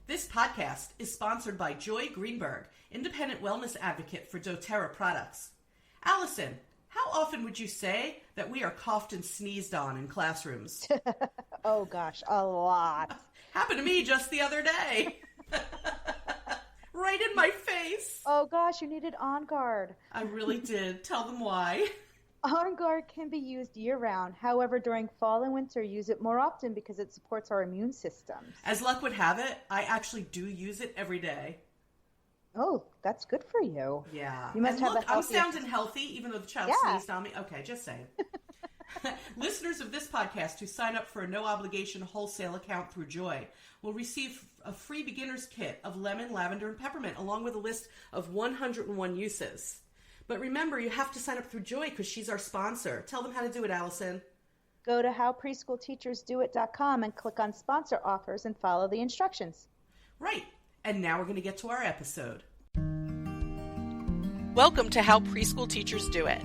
This podcast is sponsored by Joy Greenberg, independent wellness advocate for doTERRA products. Allison, how often would you say that we are coughed and sneezed on in classrooms? Oh gosh, a lot. Happened to me just the other day. Right in my face. Oh gosh, you needed On Guard. I really did. Tell them why. On Guard can be used year-round. However, during fall and winter, use it more often because it supports our immune systems. As luck would have it, I actually do use it every day. Oh, that's good for you. Yeah. You must and have look, a healthy... I'm sounding healthy, even though the child sneezed on me. Okay, just saying. Listeners of this podcast who sign up for a no-obligation wholesale account through Joy will receive a free beginner's kit of lemon, lavender, and peppermint, along with a list of 101 uses. But remember, you have to sign up through Joy because she's our sponsor. Tell them how to do it, Allison. Go to howpreschoolteachersdoit.com and click on sponsor offers and follow the instructions. Right. And now we're going to get to our episode. Welcome to How Preschool Teachers Do It.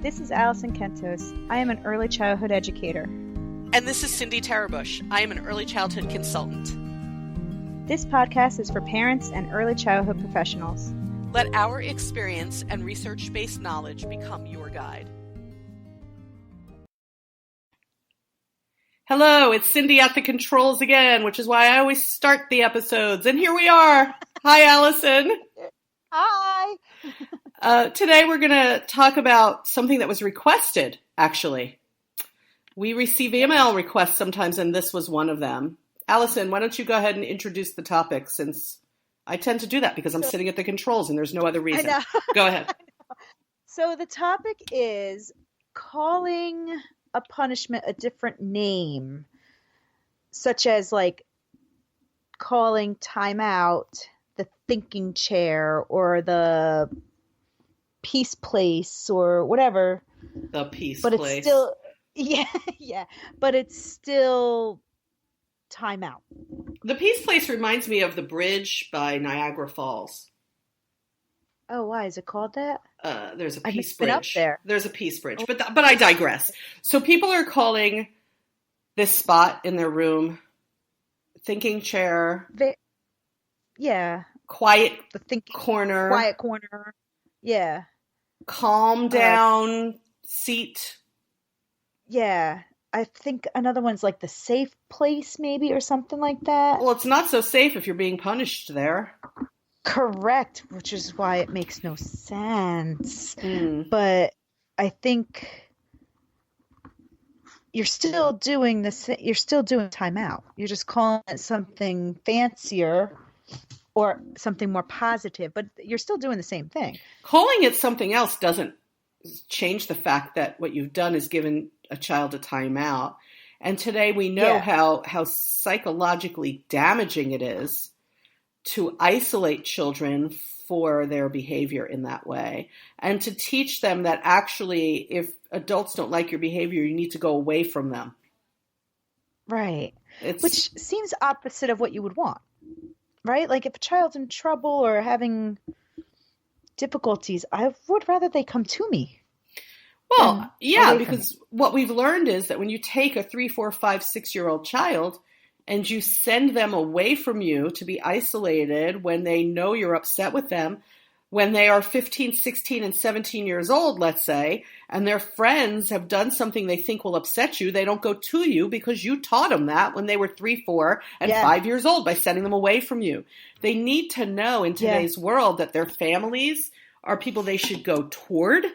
This is Allison Kentos. I am an early childhood educator. And this is Cindy Tarabush. I am an early childhood consultant. This podcast is for parents and early childhood professionals. Let our experience and research-based knowledge become your guide. Hello, it's Cindy at the controls again, which is why I always start the episodes. And here we are. Hi, Allison. Hi. Today we're going to talk about something that was requested, actually. We receive email requests sometimes, and this was one of them. Allison, why don't you go ahead and introduce the topic, since I tend to do that because I'm sitting at the controls and there's no other reason. I know. Go ahead. So the topic is calling a punishment a different name, such as like calling timeout the thinking chair or the peace place or whatever. The peace but place. It's still, yeah, but it's still timeout. The peace place reminds me of the bridge by Niagara Falls. Oh, why is it called that? There's a I've peace been bridge. up there. There's a peace bridge, but I digress. So people are calling this spot in their room thinking chair. Yeah. Quiet the thinking corner. Quiet corner. Yeah. Calm down seat. Yeah. I think another one's like the safe place maybe or something like that. Well, it's not so safe if you're being punished there. Correct, which is why it makes no sense. But I think you're still doing this. You're still doing timeout. You're just calling it something fancier or something more positive, but you're still doing the same thing. Calling it something else doesn't change the fact that what you've done is given a child a timeout. And today we know how psychologically damaging it is to isolate children for their behavior in that way, and to teach them that actually if adults don't like your behavior, you need to go away from them. Right. Which seems opposite of what you would want, right? Like if a child's in trouble or having difficulties, I would rather they come to me. Well, yeah, because what we've learned is that when you take a 3, 4, 5, 6-year-old child and you send them away from you to be isolated when they know you're upset with them, when they are 15, 16, and 17 years old, let's say, and their friends have done something they think will upset you, they don't go to you because you taught them that when they were 3, 4, and 5 years old by sending them away from you. They need to know in today's world that their families are people they should go toward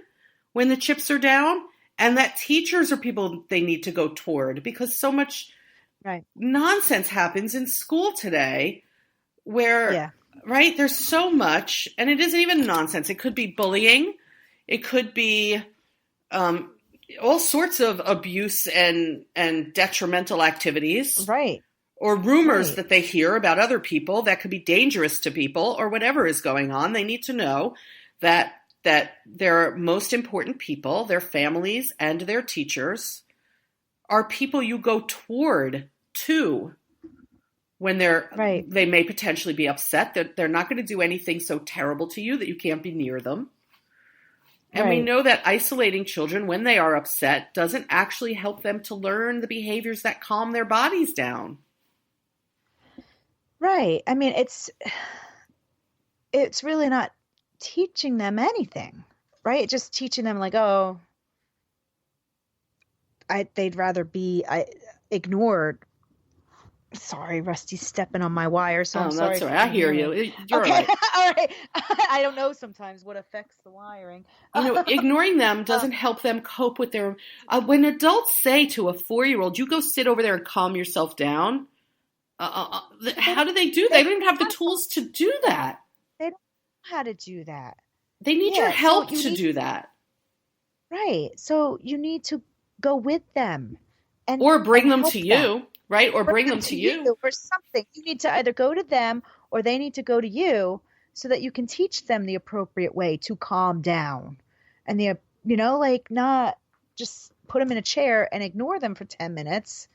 when the chips are down, and that teachers are people they need to go toward, because so much nonsense happens in school today where, right, there's so much, and it isn't even nonsense. It could be bullying. It could be all sorts of abuse and detrimental activities. Right. Or rumors that they hear about other people that could be dangerous to people, or whatever is going on. They need to know that their most important people, their families and their teachers, are people you go toward to when they may potentially be upset, that they're not going to do anything so terrible to you that you can't be near them. And we know that isolating children when they are upset doesn't actually help them to learn the behaviors that calm their bodies down. Right. I mean, it's really not teaching them anything, right? Just teaching them like, oh, they'd rather be ignored. Sorry, Rusty's stepping on my wire, so I'm sorry. That's all right. I hear you. You're okay. Right. All right. I don't know sometimes what affects the wiring. Ignoring them doesn't help them cope with their. When adults say to a 4-year-old, "You go sit over there and calm yourself down," how do they do that? They don't even have the tools to do that. They don't know how to do that. They need your help to do that. Right. So you need to go with them, or bring them to you. Right? Or bring them to you. Or something. You need to either go to them or they need to go to you so that you can teach them the appropriate way to calm down. And not just put them in a chair and ignore them for 10 minutes.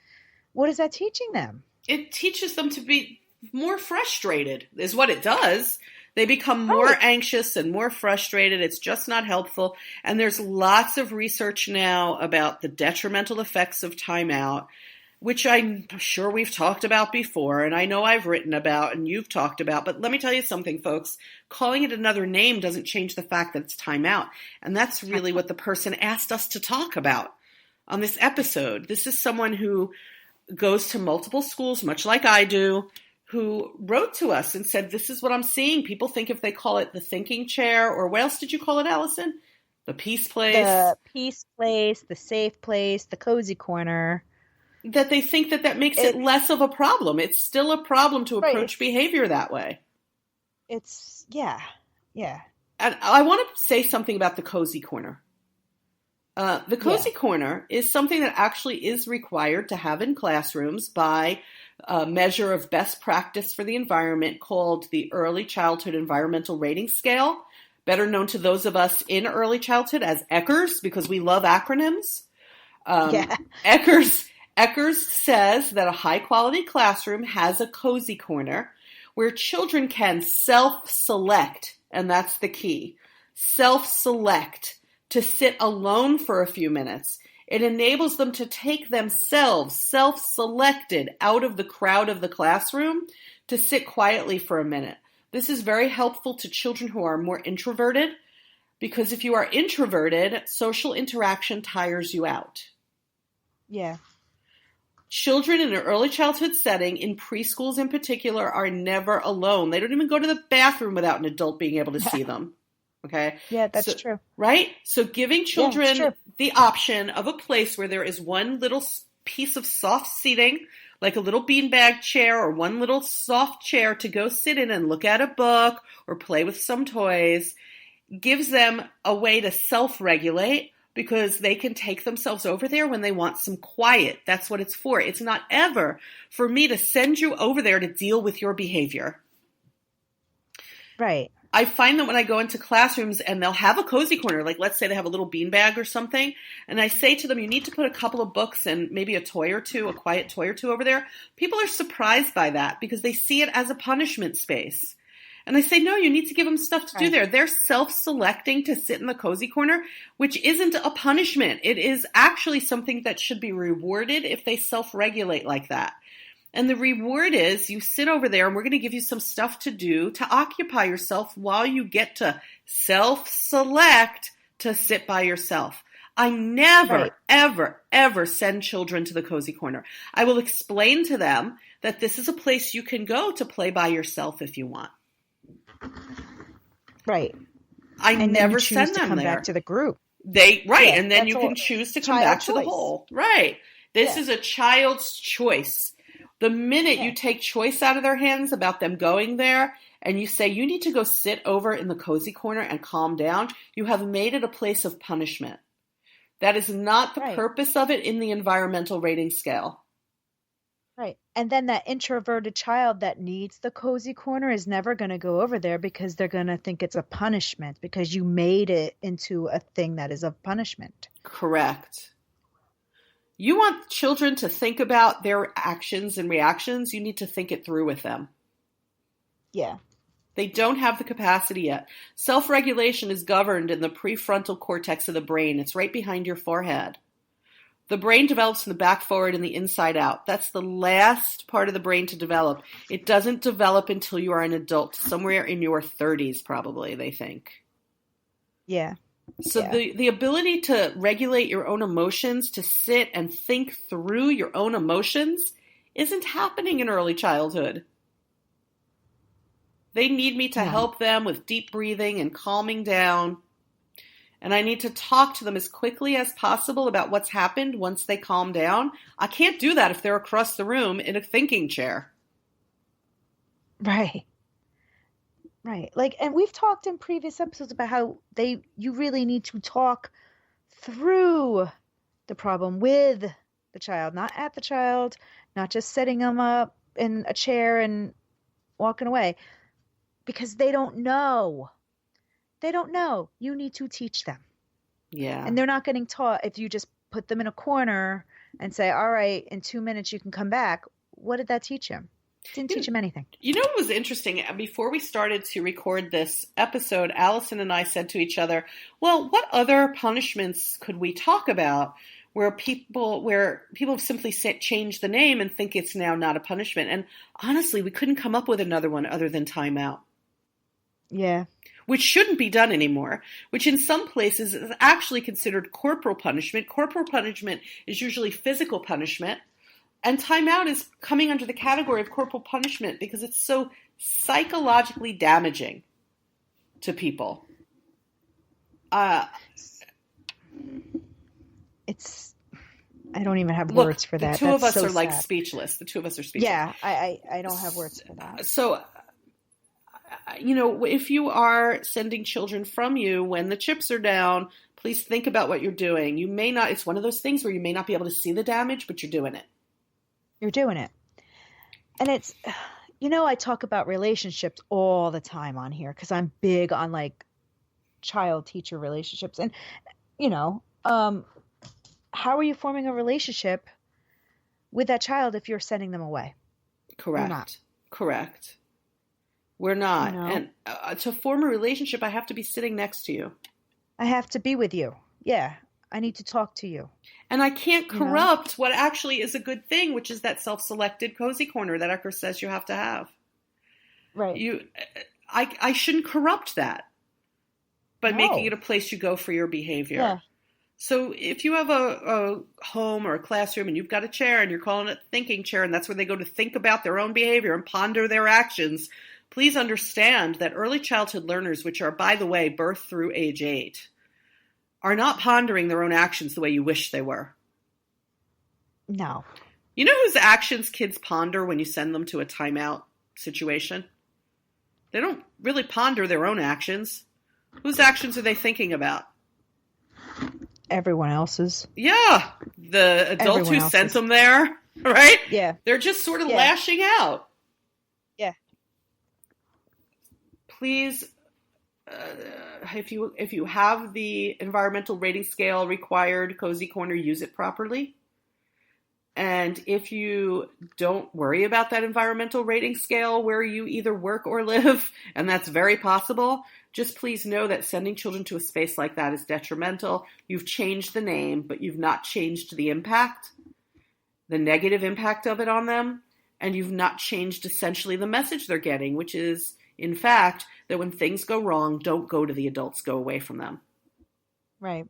What is that teaching them? It teaches them to be more frustrated, is what it does. They become more anxious and more frustrated. It's just not helpful. And there's lots of research now about the detrimental effects of timeout, which I'm sure we've talked about before, and I know I've written about and you've talked about, but let me tell you something, folks. Calling it another name doesn't change the fact that it's timeout, and that's really what the person asked us to talk about on this episode. This is someone who goes to multiple schools, much like I do, who wrote to us and said, this is what I'm seeing. People think if they call it the thinking chair, or what else did you call it, Allison? The peace place? The peace place, the safe place, the cozy corner. That they think that makes it less of a problem. It's still a problem to approach behavior that way. Yeah. And I want to say something about the cozy corner. The cozy corner is something that actually is required to have in classrooms by a measure of best practice for the environment called the Early Childhood Environmental Rating Scale, better known to those of us in early childhood as ECHRS, because we love acronyms. ECHRS says that a high-quality classroom has a cozy corner where children can self-select, and that's the key, self-select to sit alone for a few minutes. It enables them to take themselves, self-selected, out of the crowd of the classroom to sit quietly for a minute. This is very helpful to children who are more introverted, because if you are introverted, social interaction tires you out. Yeah. Children in an early childhood setting, in preschools in particular, are never alone. They don't even go to the bathroom without an adult being able to see them. Okay? Yeah, that's true. Right? So giving children the option of a place where there is one little piece of soft seating, like a little beanbag chair or one little soft chair to go sit in and look at a book or play with some toys, gives them a way to self-regulate, because they can take themselves over there when they want some quiet. That's what it's for. It's not ever for me to send you over there to deal with your behavior. Right. I find that when I go into classrooms and they'll have a cozy corner, like let's say they have a little beanbag or something, and I say to them, you need to put a couple of books and maybe a toy or two, a quiet toy or two over there. People are surprised by that because they see it as a punishment space. And I say, no, you need to give them stuff to do there. They're self-selecting to sit in the cozy corner, which isn't a punishment. It is actually something that should be rewarded if they self-regulate like that. And the reward is you sit over there and we're going to give you some stuff to do to occupy yourself while you get to self-select to sit by yourself. I never, ever, ever send children to the cozy corner. I will explain to them that this is a place you can go to play by yourself if you want. Right. I never send them come there. Back to the group. And then you can choose to come back to the whole. Right. This is a child's choice. The minute you take choice out of their hands about them going there and you say, you need to go sit over in the cozy corner and calm down, you have made it a place of punishment. That is not the purpose of it in the environmental rating scale. Right. And then that introverted child that needs the cozy corner is never going to go over there because they're going to think it's a punishment because you made it into a thing that is a punishment. Correct. You want children to think about their actions and reactions. You need to think it through with them. Yeah. They don't have the capacity yet. Self-regulation is governed in the prefrontal cortex of the brain. It's right behind your forehead. The brain develops from the back forward and the inside out. That's the last part of the brain to develop. It doesn't develop until you are an adult, somewhere in your 30s probably, they think. Yeah. So the ability to regulate your own emotions, to sit and think through your own emotions, isn't happening in early childhood. They need me to help them with deep breathing and calming down. And I need to talk to them as quickly as possible about what's happened once they calm down. I can't do that if they're across the room in a thinking chair. Right. Right. Like, and we've talked in previous episodes about how you really need to talk through the problem with the child, not at the child, not just setting them up in a chair and walking away, because they don't know. They don't know. You need to teach them. Yeah. And they're not getting taught if you just put them in a corner and say, all right, in 2 minutes you can come back. What did that teach him? Didn't teach him anything. You know what was interesting? Before we started to record this episode, Allison and I said to each other, well, what other punishments could we talk about where people have simply changed the name and think it's now not a punishment? And honestly, we couldn't come up with another one other than timeout. Yeah. Which shouldn't be done anymore, which in some places is actually considered corporal punishment. Corporal punishment is usually physical punishment. And timeout is coming under the category of corporal punishment because it's so psychologically damaging to people. I don't even have words for that. The two of us are sad. like speechless. The two of us are speechless. Yeah, I don't have words for that. So, if you are sending children from you when the chips are down, please think about what you're doing. You may not, it's one of those things where you may not be able to see the damage, but you're doing it. You're doing it. And it's, I talk about relationships all the time on here because I'm big on like child-teacher relationships. And, how are you forming a relationship with that child if you're sending them away? Correct. Correct. We're not. And to form a relationship, I have to be sitting next to you. I have to be with you. Yeah. I need to talk to you. And I can't corrupt what actually is a good thing, which is that self-selected cozy corner that Ecker says you have to have. Right. I shouldn't corrupt that by making it a place you go for your behavior. Yeah. So if you have a home or a classroom and you've got a chair and you're calling it thinking chair and that's where they go to think about their own behavior and ponder their actions, please understand that early childhood learners, which are, by the way, birth through age 8, are not pondering their own actions the way you wish they were. No. You know whose actions kids ponder when you send them to a timeout situation? They don't really ponder their own actions. Whose actions are they thinking about? Everyone else's. Yeah. The adult who sent them there, right? Yeah. They're just sort of lashing out. Yeah. Please, if you have the environmental rating scale required Cozy Corner, use it properly. And if you don't worry about that environmental rating scale where you either work or live, and that's very possible, just please know that sending children to a space like that is detrimental. You've changed the name, but you've not changed the impact, the negative impact of it on them, and you've not changed essentially the message they're getting, which is, in fact, that when things go wrong, don't go to the adults, go away from them. Right.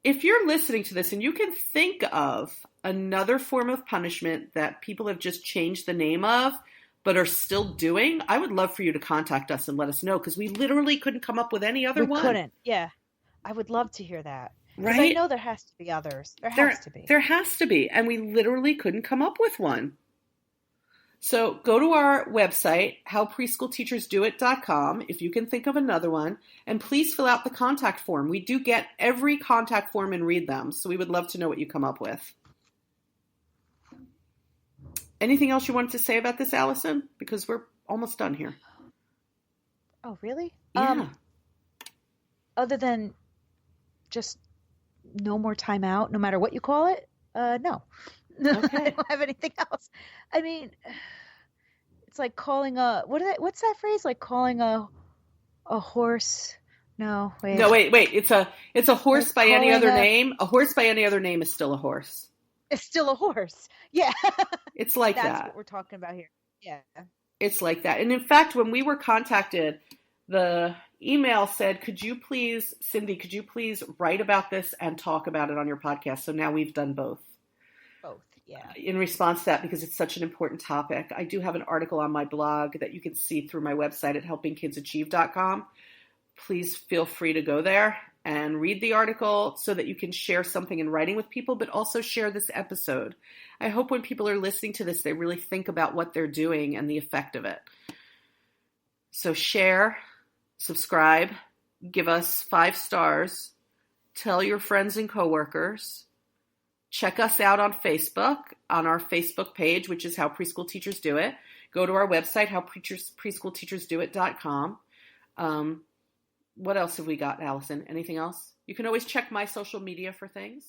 If you're listening to this and you can think of another form of punishment that people have just changed the name of, but are still doing, I would love for you to contact us and let us know, because we literally couldn't come up with any other one. We couldn't, yeah. I would love to hear that. Right? I know there has to be others. There has to be. There has to be, and we literally couldn't come up with one. So go to our website, howpreschoolteachersdoit.com, if you can think of another one, and please fill out the contact form. We do get every contact form and read them, so we would love to know what you come up with. Anything else you wanted to say about this, Allison? Because we're almost done here. Oh, really? Yeah. Other than just no more timeout, no matter what you call it? No. Okay. I don't have anything else. I mean, it's like calling what's that phrase? Like calling a horse No, wait. No, wait. It's a horse by any other name. A horse by any other name is still a horse. It's still a horse. Yeah. It's like that. That's what we're talking about here. Yeah. It's like that. And in fact, when we were contacted, the email said, Cindy, could you please write about this and talk about it on your podcast? So now we've done both. Both, yeah. In response to that, because it's such an important topic, I do have an article on my blog that you can see through my website at helpingkidsachieve.com. Please feel free to go there and read the article so that you can share something in writing with people, but also share this episode. I hope when people are listening to this, they really think about what they're doing and the effect of it. So share, subscribe, give us 5 stars, tell your friends and coworkers, check us out on Facebook, on our Facebook page, which is How Preschool Teachers Do It. Go to our website, howpreschoolteachersdoit.com. What else have we got, Allison? Anything else? You can always check my social media for things.